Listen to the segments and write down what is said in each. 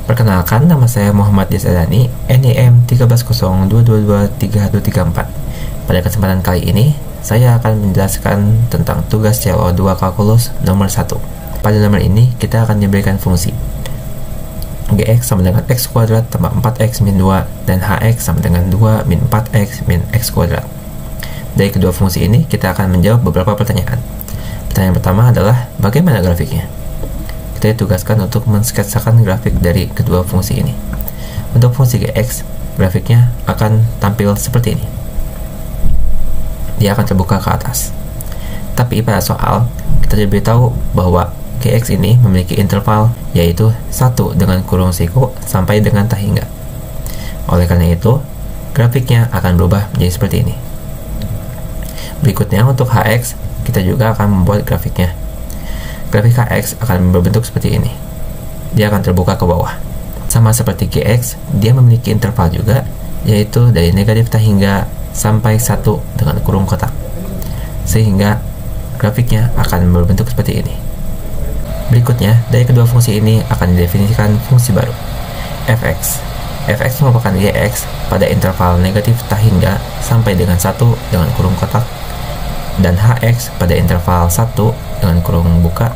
Perkenalkan, nama saya Muhammad Yasadani, NIM 1302223134. Pada kesempatan kali ini, saya akan menjelaskan tentang tugas CO2 kalkulus nomor 1. Pada nomor ini, kita akan diberikan fungsi Gx sama dengan x kuadrat tambah 4x min 2 dan Hx sama dengan 2 min 4x min x kuadrat. Dari kedua fungsi ini, kita akan menjawab beberapa pertanyaan. Pertanyaan pertama adalah, bagaimana grafiknya? Kita ditugaskan untuk mensketsakan grafik dari kedua fungsi ini. Untuk fungsi Gx, grafiknya akan tampil seperti ini. Dia akan terbuka ke atas. Tapi pada soal, kita diberitahu bahwa Gx ini memiliki interval, yaitu 1 dengan kurung siku sampai dengan tak hingga. Oleh karena itu, grafiknya akan berubah menjadi seperti ini. Berikutnya, untuk Hx, kita juga akan membuat grafiknya. Grafik Hx akan berbentuk seperti ini. Dia akan terbuka ke bawah. Sama seperti Gx, dia memiliki interval juga, yaitu dari negatif tak hingga sampai 1 dengan kurung kotak. Sehingga grafiknya akan berbentuk seperti ini. Berikutnya, dari kedua fungsi ini akan didefinisikan fungsi baru, fx. Fx merupakan Gx pada interval negatif tak hingga sampai dengan 1 dengan kurung kotak, dan Hx pada interval 1 dengan kurung buka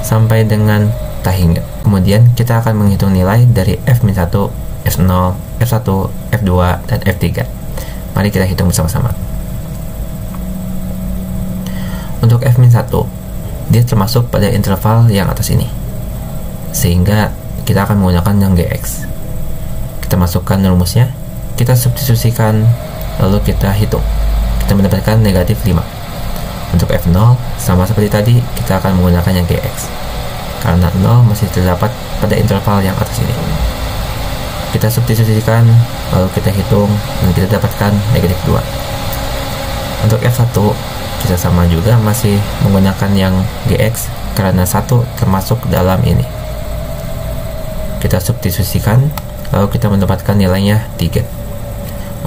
sampai dengan tak hingga. Kemudian kita akan menghitung nilai dari f-1, f0, f1, f2, dan f3. Mari kita hitung bersama-sama. Untuk f-1, dia termasuk pada interval yang atas ini, sehingga kita akan menggunakan yang Gx. Kita masukkan rumusnya, kita substitusikan, lalu kita hitung. Kita mendapatkan negatif 5. Untuk f0, sama seperti tadi, kita akan menggunakan yang Gx, karena 0 masih terdapat pada interval yang atas ini. Kita substitusikan, lalu kita hitung, dan kita dapatkan negatif 2. Untuk f1, kita sama juga masih menggunakan yang Gx, karena 1 termasuk dalam ini. Kita substitusikan, lalu kita mendapatkan nilainya 3.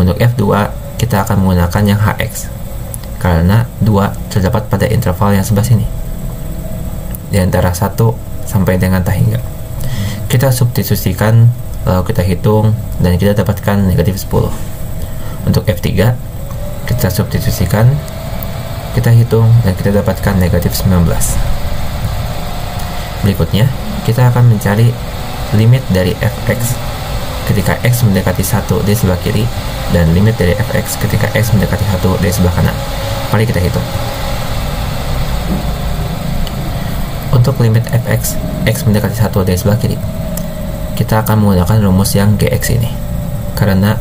Untuk f2, kita akan menggunakan yang Hx, karena 2 terdapat pada interval yang sebelah sini, di antara 1 sampai dengan tak hingga. Kita substitusikan, lalu kita hitung, dan kita dapatkan negatif 10. Untuk f3, kita substitusikan, kita hitung, dan kita dapatkan negatif 19. Berikutnya, kita akan mencari limit dari fx ketika x mendekati 1 di sebelah kiri, dan limit dari fx ketika x mendekati 1 di sebelah kanan. Mari kita hitung. Untuk limit fx, x mendekati 1 dari sebelah kiri, kita akan menggunakan rumus yang Gx ini. Karena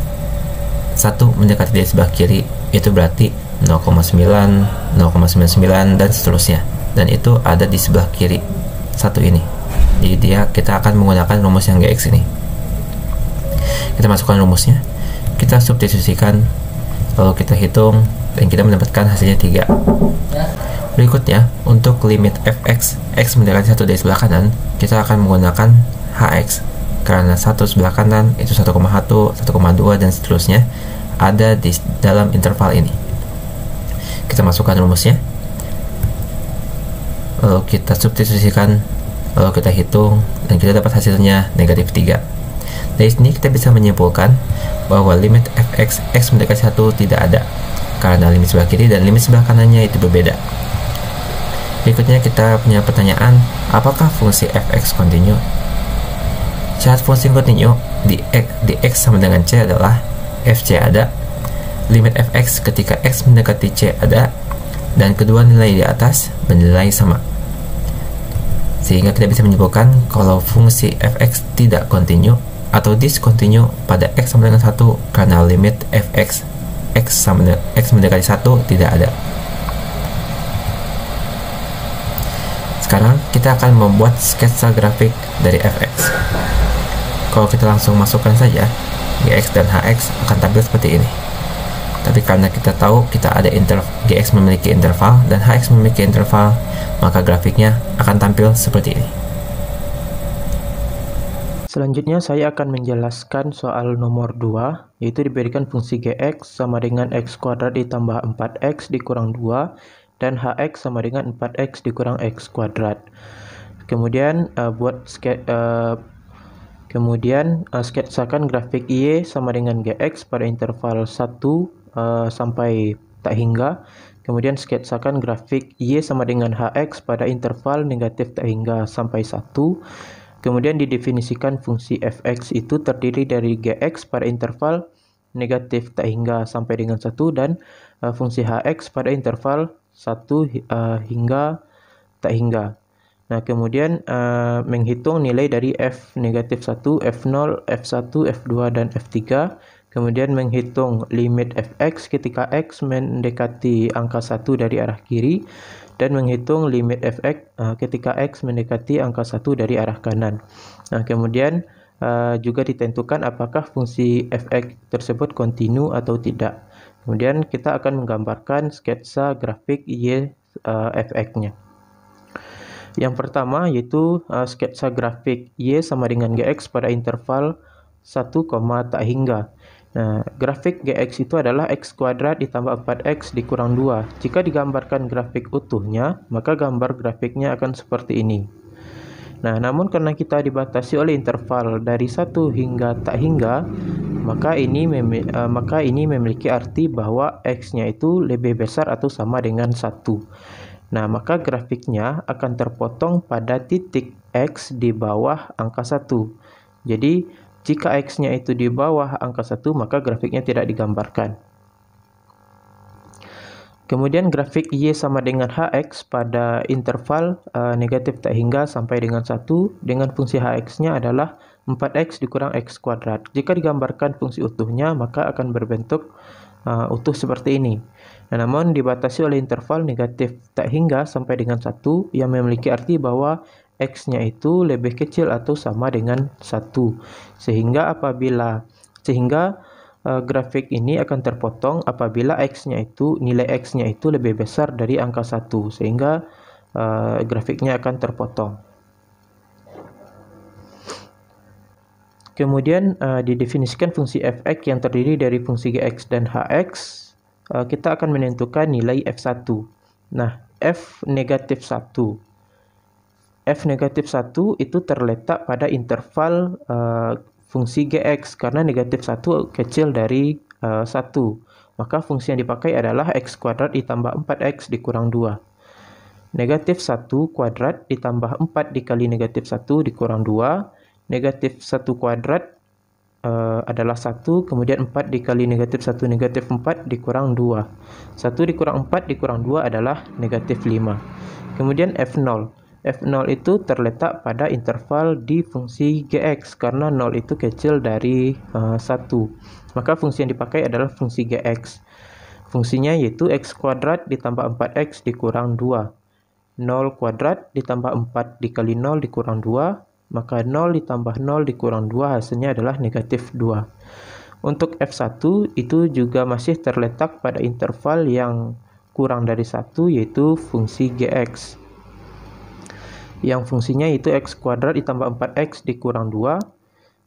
1 mendekati dari sebelah kiri, itu berarti 0,9, 0,99, dan seterusnya. Dan itu ada di sebelah kiri 1 ini. Jadi kita akan menggunakan rumus yang Gx ini. Kita masukkan rumusnya, kita substitusikan, lalu kita hitung, dan kita mendapatkan hasilnya 3. Berikutnya, untuk limit fx, x mendekati 1 dari sebelah kanan, kita akan menggunakan hx, karena 1 sebelah kanan itu 1,1, 1,2, dan seterusnya ada di dalam interval ini. Kita masukkan rumusnya, lalu kita substitusikan, lalu kita hitung, dan kita dapat hasilnya negatif 3. Dari sini kita bisa menyimpulkan bahwa limit fx, x mendekati 1 tidak ada, karena limit sebelah kiri dan limit sebelah kanannya itu berbeda. Berikutnya kita punya pertanyaan, apakah fungsi fx kontinu? Syarat fungsi kontinu di x sama dengan c adalah fc ada, limit fx ketika x mendekati c ada, dan kedua nilai di atas bernilai sama. Sehingga kita bisa menyimpulkan kalau fungsi fx tidak kontinu atau diskontinu pada x sama dengan 1, karena limit fx x mendekati 1 tidak ada. Sekarang kita akan membuat sketsa grafik dari fx. Kalau kita langsung masukkan saja, Gx dan Hx akan tampil seperti ini. Tapi karena kita tahu kita ada Gx memiliki interval dan Hx memiliki interval, maka grafiknya akan tampil seperti ini. Selanjutnya saya akan menjelaskan soal nomor 2, yaitu diberikan fungsi Gx sama dengan x kuadrat ditambah 4x dikurang 2 dan Hx sama dengan 4x dikurang x kuadrat. Kemudian buat Kemudian sketsakan grafik Y sama dengan GX pada interval 1 sampai tak hingga. Kemudian sketsakan grafik Y sama dengan HX pada interval negatif tak hingga sampai 1. Kemudian didefinisikan fungsi fx itu terdiri dari GX pada interval negatif tak hingga sampai dengan 1 dan fungsi HX pada interval 1 hingga tak hingga. Nah, kemudian menghitung nilai dari f negatif 1, f0, f1, f2, dan f3. Kemudian menghitung limit fx ketika x mendekati angka 1 dari arah kiri. Dan menghitung limit fx ketika x mendekati angka 1 dari arah kanan. Nah, kemudian juga ditentukan apakah fungsi fx tersebut kontinu atau tidak. Kemudian kita akan menggambarkan sketsa grafik y fx-nya. Yang pertama yaitu sketsa grafik Y sama dengan GX pada interval 1, tak hingga. Nah, grafik GX itu adalah X kuadrat ditambah 4X dikurang 2. Jika digambarkan grafik utuhnya, maka gambar grafiknya akan seperti ini. Nah, namun karena kita dibatasi oleh interval dari 1 hingga tak hingga, maka ini memiliki arti bahwa X-nya itu lebih besar atau sama dengan 1. Nah, maka grafiknya akan terpotong pada titik X di bawah angka 1. Jadi, jika X-nya itu di bawah angka 1, maka grafiknya tidak digambarkan. Kemudian grafik Y sama dengan HX pada interval negatif tak hingga sampai dengan 1 dengan fungsi HX-nya adalah 4X dikurang X kuadrat. Jika digambarkan fungsi utuhnya, maka akan berbentuk utuh seperti ini. Nah, namun dibatasi oleh interval negatif tak hingga sampai dengan 1 yang memiliki arti bahwa X-nya itu lebih kecil atau sama dengan 1. Sehingga grafik ini akan terpotong apabila nilai X-nya itu lebih besar dari angka 1. Sehingga grafiknya akan terpotong. Kemudian didefinisikan fungsi fx yang terdiri dari fungsi gx dan hx. Kita akan menentukan nilai f1. Nah, f negatif 1 itu terletak pada interval fungsi gx karena negatif 1 kecil dari 1. Maka fungsi yang dipakai adalah x kuadrat ditambah 4x dikurang 2. Negatif 1 kuadrat ditambah 4 dikali negatif 1 dikurang 2. Negatif 1 kuadrat adalah 1, kemudian 4 dikali negatif 1 negatif 4 dikurang 2. 1 dikurang 4 dikurang 2 adalah negatif 5. Kemudian f0. F0 itu terletak pada interval di fungsi gx karena 0 itu kecil dari 1. Maka fungsi yang dipakai adalah fungsi gx. Fungsinya yaitu x kuadrat ditambah 4x dikurang 2. 0 kuadrat ditambah 4 dikali 0 dikurang 2. Maka 0 ditambah 0 dikurang 2 hasilnya adalah negatif 2. Untuk F1 itu juga masih terletak pada interval yang kurang dari 1 yaitu fungsi gx. Yang fungsinya yaitu x kuadrat ditambah 4x dikurang 2.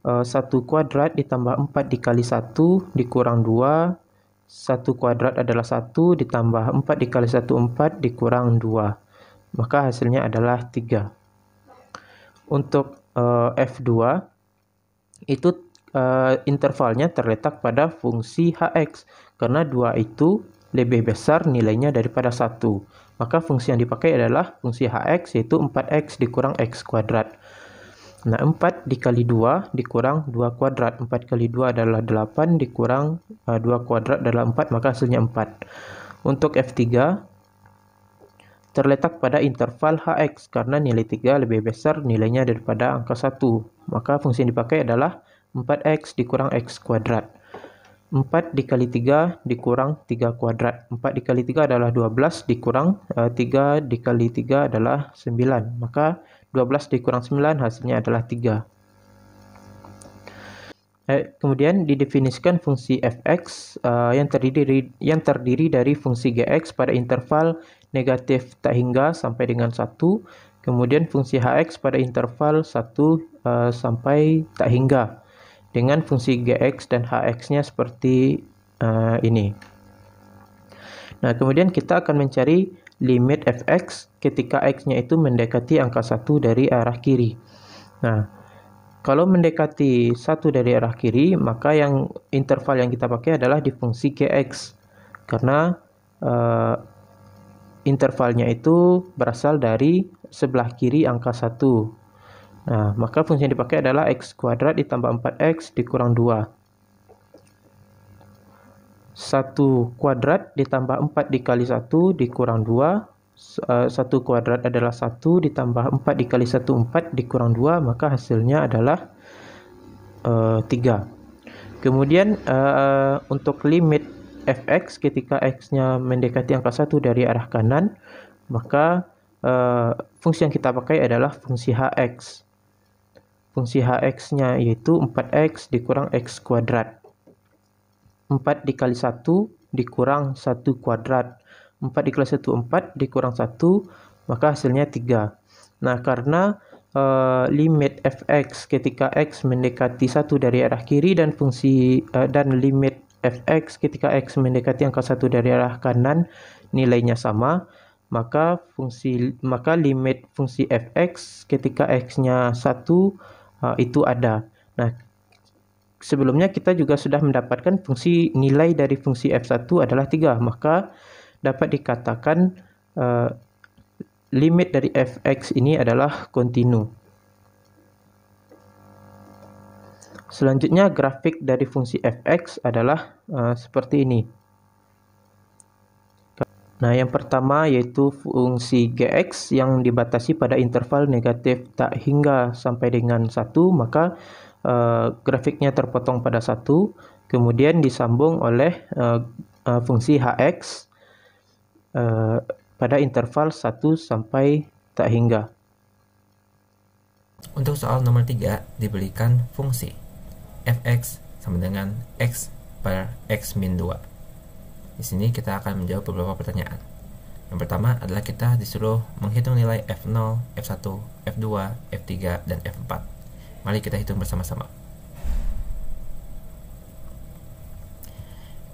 1 kuadrat ditambah 4 dikali 1 dikurang 2. 1 kuadrat adalah 1 ditambah 4 dikali 1 4 dikurang 2. Maka hasilnya adalah 3. Untuk F2 itu intervalnya terletak pada fungsi hx karena 2 itu lebih besar nilainya daripada 1. Maka fungsi yang dipakai adalah fungsi hx yaitu 4x dikurang x kuadrat. Nah, 4 dikali 2 dikurang 2 kuadrat. 4 kali 2 adalah 8 dikurang 2 kuadrat adalah 4, maka hasilnya 4. Untuk F3 terletak pada interval hx karena nilai 3 lebih besar nilainya daripada angka 1. Maka fungsi yang dipakai adalah 4x dikurang x kuadrat. 4 dikali 3 dikurang 3 kuadrat. 4 dikali 3 adalah 12 dikurang 3 dikali 3 adalah 9. Maka 12 dikurang 9 hasilnya adalah 3. Kemudian didefinisikan fungsi fx yang terdiri dari fungsi gx pada interval negatif tak hingga sampai dengan 1. Kemudian fungsi hx pada interval 1 sampai tak hingga. Dengan fungsi gx dan hx-nya seperti ini. Nah, kemudian kita akan mencari limit fx ketika x-nya itu mendekati angka 1 dari arah kiri. Nah, Kalau mendekati 1 dari arah kiri, maka yang interval yang kita pakai adalah di fungsi Gx. Karena intervalnya itu berasal dari sebelah kiri angka 1. Nah, maka fungsi yang dipakai adalah x kuadrat ditambah 4x dikurang 2. 1 kuadrat ditambah 4 dikali 1 dikurang 2. 1 kuadrat adalah 1 ditambah 4 dikali 1, 4 dikurang 2, maka hasilnya adalah 3. Kemudian untuk limit fx ketika x-nya mendekati angka 1 dari arah kanan, maka fungsi yang kita pakai adalah fungsi hx. Fungsi hx-nya yaitu 4x dikurang x kuadrat. 4 dikali 1 dikurang 1 kuadrat. 4 dikali 1, 4 dikurang 1, maka hasilnya 3. Nah, karena limit fx ketika x mendekati 1 dari arah kiri dan limit fx ketika x mendekati angka 1 dari arah kanan nilainya sama, maka limit fungsi fx ketika x-nya 1 itu ada. Nah, sebelumnya kita juga sudah mendapatkan nilai dari fungsi f1 adalah 3, maka dapat dikatakan limit dari fx ini adalah kontinu. Selanjutnya, grafik dari fungsi fx adalah seperti ini. Nah, yang pertama yaitu fungsi gx yang dibatasi pada interval negatif tak hingga sampai dengan 1, maka grafiknya terpotong pada 1, kemudian disambung oleh fungsi hx pada interval 1 sampai tak hingga. Untuk soal nomor 3 diberikan fungsi fx sama dengan x per x min 2. Di sini kita akan menjawab beberapa pertanyaan. Yang pertama adalah kita disuruh menghitung nilai f0, f1, f2, f3, dan f4. Mari kita hitung bersama-sama.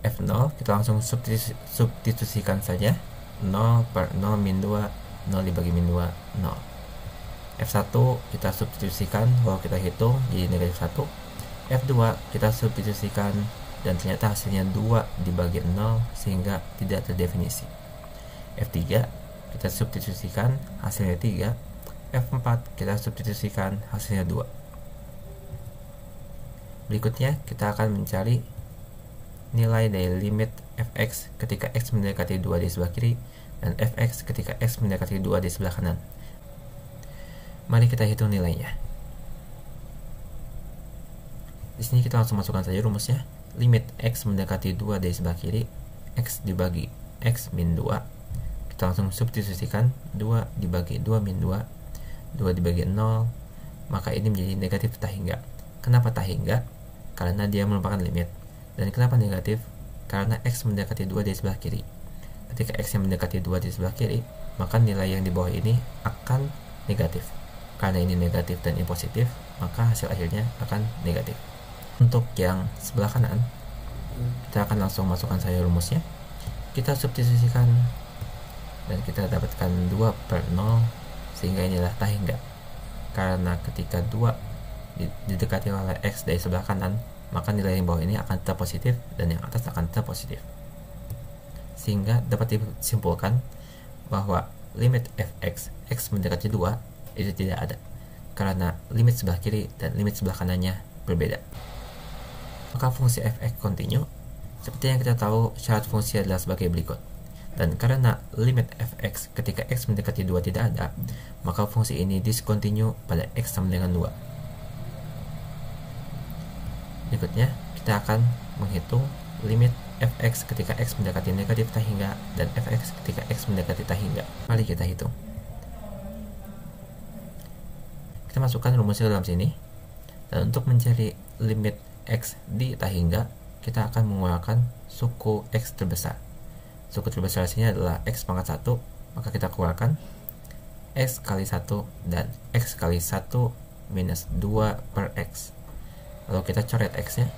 F0 kita langsung substitusikan saja. 0 per 0 min 2, 0 dibagi min 2, 0. F1 kita substitusikan, kalau kita hitung jadi negatif 1. F2 kita substitusikan, dan ternyata hasilnya 2 dibagi 0 sehingga tidak terdefinisi. F3 kita substitusikan, hasilnya 3. F4 kita substitusikan, hasilnya 2. Berikutnya kita akan mencari nilai dari limit fx ketika x mendekati 2 di sebelah kiri dan fx ketika x mendekati 2 di sebelah kanan. Mari kita hitung nilainya. Di sini kita langsung masukkan saja rumusnya. Limit x mendekati 2 dari sebelah kiri, x dibagi x min 2. Kita langsung substitusikan, 2 dibagi 2 min 2, 2 dibagi 0, maka ini menjadi negatif tak hingga. Kenapa tak hingga? Karena dia merupakan limit. Dan kenapa negatif? Karena x mendekati 2 di sebelah kiri. Ketika x yang mendekati 2 di sebelah kiri, maka nilai yang di bawah ini akan negatif. Karena ini negatif dan ini positif, maka hasil akhirnya akan negatif. Untuk yang sebelah kanan, kita akan langsung masukkan saja rumusnya. Kita substitusikan dan kita dapatkan 2 per 0, sehingga ini adalah tak hingga. Karena ketika 2 didekati oleh x dari sebelah kanan, maka nilai yang bawah ini akan tetap positif dan yang atas akan tetap positif. Sehingga dapat disimpulkan bahwa limit fx x mendekati 2 itu tidak ada, karena limit sebelah kiri dan limit sebelah kanannya berbeda. Maka fungsi fx continue. Seperti yang kita tahu, syarat fungsi adalah sebagai berikut. Dan karena limit fx ketika x mendekati 2 tidak ada, maka fungsi ini discontinue pada x sama dengan 2. Berikutnya, kita akan menghitung limit fx ketika x mendekati negatif tak hingga dan fx ketika x mendekati tak hingga. Mari kita hitung. Kita masukkan rumusnya dalam sini. Dan untuk mencari limit x di tak hingga, kita akan menggunakan suku x terbesar. Suku terbesar sini adalah x pangkat 1, maka kita keluarkan x kali 1 dan x kali 1 minus 2 per x. Lalu kita coret x-nya,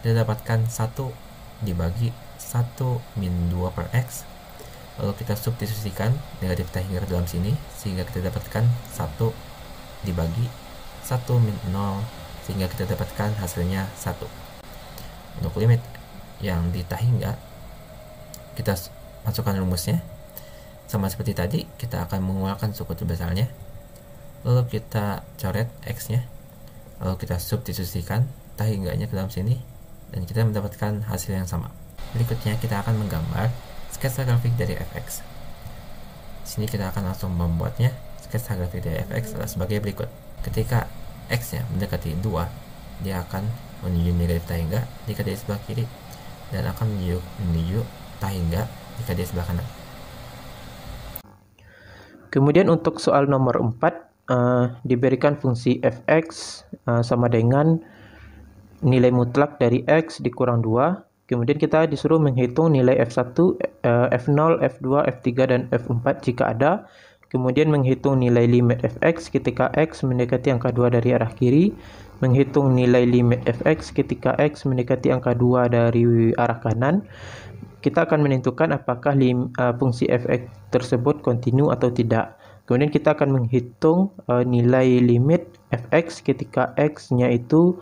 kita dapatkan 1 dibagi 1 min 2 per x. Lalu kita substitusikan negatif tak hingga ke dalam sini, sehingga kita dapatkan 1 dibagi 1 min 0 sehingga kita dapatkan hasilnya 1. Untuk limit yang di tak hingga, kita masukkan rumusnya. Sama seperti tadi, kita akan mengeluarkan suku terbesarnya, lalu kita coret X-nya, lalu kita substitusikan tak hingganya ke dalam sini, dan kita mendapatkan hasil yang sama. Berikutnya kita akan menggambar sketsa grafik dari fx. Di sini kita akan langsung membuatnya. Sketsa grafik dari fx adalah sebagai berikut. Ketika x-nya mendekati 2, dia akan menuju negatif tak hingga jika di sebelah kiri, dan akan menuju tak hingga jika di sebelah kanan. Kemudian untuk soal nomor 4, diberikan fungsi fx sama dengan nilai mutlak dari x dikurang 2. Kemudian kita disuruh menghitung nilai f1, f0, f2, f3, dan f4 jika ada. Kemudian menghitung nilai limit fx ketika x mendekati angka 2 dari arah kiri. Menghitung nilai limit fx ketika x mendekati angka 2 dari arah kanan. Kita akan menentukan apakah fungsi fx tersebut kontinu atau tidak. Kemudian kita akan menghitung nilai limit fx ketika x-nya itu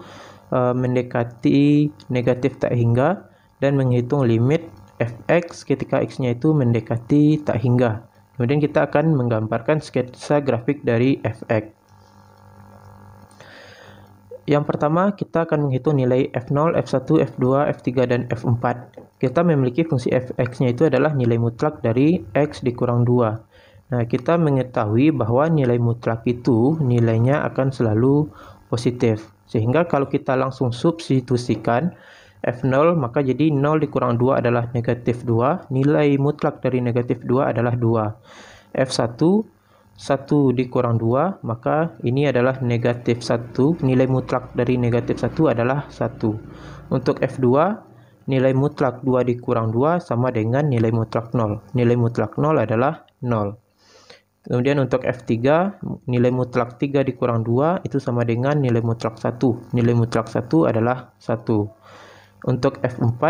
mendekati negatif tak hingga, dan menghitung limit fx ketika x-nya itu mendekati tak hingga. Kemudian kita akan menggambarkan sketsa grafik dari fx. Yang pertama, kita akan menghitung nilai f0, f1, f2, f3, dan f4. Kita memiliki fungsi fx-nya itu adalah nilai mutlak dari x dikurang 2. Nah, kita mengetahui bahwa nilai mutlak itu nilainya akan selalu positif. Sehingga kalau kita langsung substitusikan f0, maka jadi 0 dikurang 2 adalah negatif 2. Nilai mutlak dari negatif 2 adalah 2. f1, 1 dikurang 2, maka ini adalah negatif 1. Nilai mutlak dari negatif 1 adalah 1. Untuk f2, nilai mutlak 2 dikurang 2 sama dengan nilai mutlak 0. Nilai mutlak 0 adalah 0. Kemudian untuk f3, nilai mutlak 3 dikurang 2 itu sama dengan nilai mutlak 1. Nilai mutlak 1 adalah 1. Untuk f4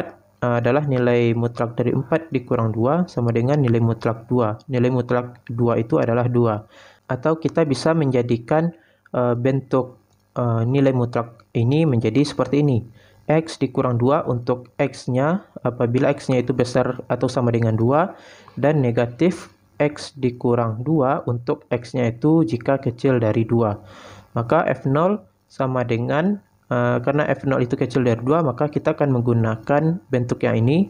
adalah nilai mutlak dari 4 dikurang 2 sama dengan nilai mutlak 2. Nilai mutlak 2 itu adalah 2. Atau kita bisa menjadikan bentuk nilai mutlak ini menjadi seperti ini. X dikurang 2 untuk x-nya apabila x-nya itu besar atau sama dengan 2, dan negatif x dikurang 2 untuk x-nya itu jika kecil dari 2. Maka f0 sama dengan karena f0 itu kecil dari 2, maka kita akan menggunakan bentuk yang ini.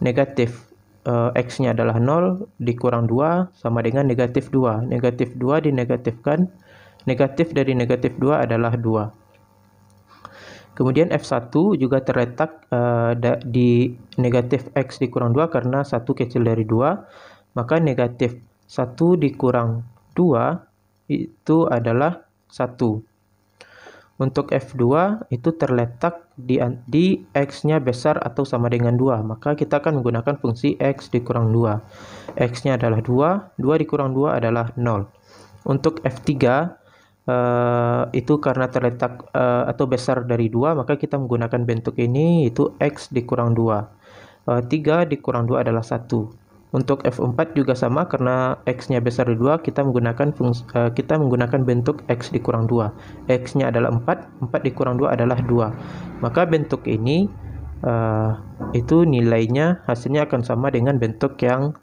Negatif x-nya adalah 0 dikurang 2 sama dengan negatif 2. Negatif 2 dinegatifkan, negatif dari negatif 2 adalah 2. Kemudian f1 juga terletak di negatif x dikurang 2 karena 1 kecil dari 2. Maka negatif 1 dikurang 2 itu adalah 1. Untuk f2 itu terletak di x-nya besar atau sama dengan 2. Maka kita akan menggunakan fungsi x dikurang 2. X-nya adalah 2, 2 dikurang 2 adalah 0. Untuk f3 itu karena terletak atau besar dari 2, maka kita menggunakan bentuk ini, yaitu x dikurang 2. 3 dikurang 2 adalah 1. Untuk f4 juga sama, karena x-nya besar dari 2, kita menggunakan bentuk x dikurang 2. X-nya adalah 4, 4 dikurang 2 adalah 2. Maka bentuk ini itu nilainya hasilnya akan sama dengan bentuk yang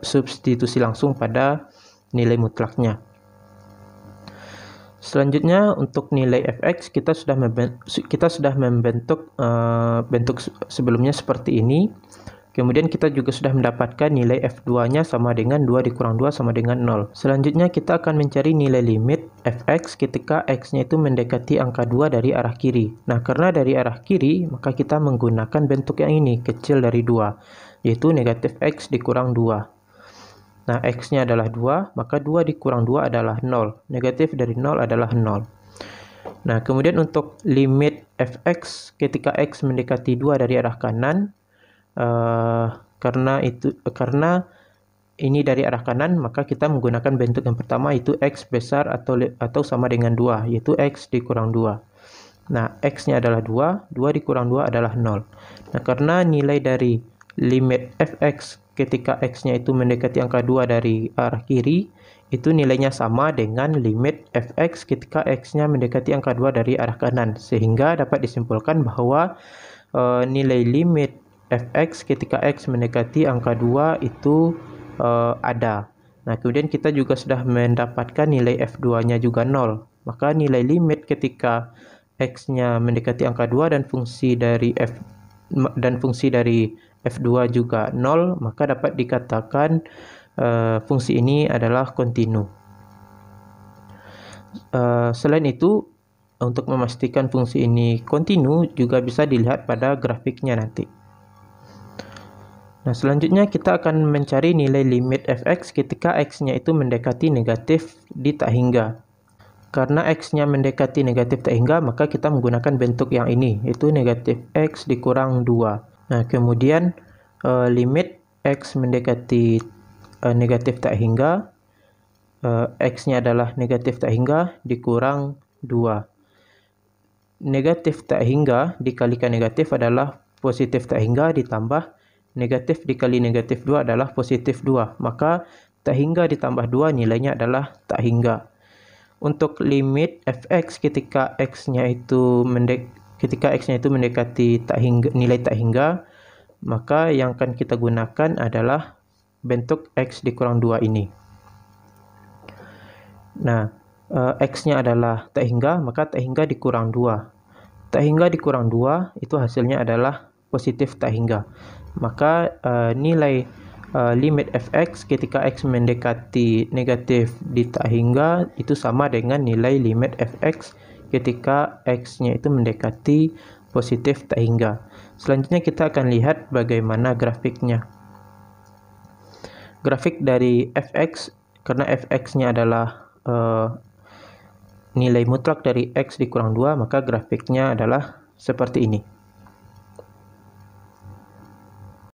substitusi langsung pada nilai mutlaknya. Selanjutnya untuk nilai fx kita sudah membentuk bentuk sebelumnya seperti ini. Kemudian kita juga sudah mendapatkan nilai f2-nya sama dengan 2 dikurang 2 sama dengan 0. Selanjutnya kita akan mencari nilai limit fx ketika x-nya itu mendekati angka 2 dari arah kiri. Nah, karena dari arah kiri, maka kita menggunakan bentuk yang ini, kecil dari 2, yaitu negatif x dikurang 2. Nah, x-nya adalah 2, maka 2 dikurang 2 adalah 0. Negatif dari 0 adalah 0. Nah, kemudian untuk limit fx ketika x mendekati 2 dari arah kanan, karena ini dari arah kanan, maka kita menggunakan bentuk yang pertama, yaitu x besar atau sama dengan 2, yaitu x dikurang 2. Nah, x-nya adalah 2, 2 dikurang 2 adalah 0. Nah, karena nilai dari limit fx ketika x-nya itu mendekati angka 2 dari arah kiri, itu nilainya sama dengan limit fx ketika x-nya mendekati angka 2 dari arah kanan. Sehingga dapat disimpulkan bahwa nilai limit fx ketika x mendekati angka 2 itu ada. Nah, kemudian kita juga sudah mendapatkan nilai f2-nya juga 0. Maka nilai limit ketika x-nya mendekati angka 2 dan fungsi dari f2 juga 0, maka dapat dikatakan fungsi ini adalah kontinu. Selain itu, untuk memastikan fungsi ini kontinu juga bisa dilihat pada grafiknya nanti. Nah, selanjutnya kita akan mencari nilai limit fx ketika x-nya itu mendekati negatif di tak hingga. Karena x-nya mendekati negatif tak hingga, maka kita menggunakan bentuk yang ini, yaitu negatif x dikurang 2. Nah, kemudian limit x mendekati negatif tak hingga, x-nya adalah negatif tak hingga dikurang 2. Negatif tak hingga dikalikan negatif adalah positif tak hingga ditambah negatif dikali negatif 2 adalah positif 2. Maka tak hingga ditambah 2 nilainya adalah tak hingga. Untuk limit fx ketika x-nya itu mendekati nilai tak hingga, maka yang akan kita gunakan adalah bentuk x dikurang 2 ini. Nah, x-nya adalah tak hingga, maka tak hingga dikurang 2. Tak hingga dikurang 2 itu hasilnya adalah positif tak hingga. Maka nilai limit fx ketika x mendekati negatif di tak hingga itu sama dengan nilai limit fx ketika x-nya itu mendekati positif tak hingga. Selanjutnya kita akan lihat bagaimana grafiknya. Grafik dari fx, karena fx-nya adalah nilai mutlak dari x dikurang 2, maka grafiknya adalah seperti ini.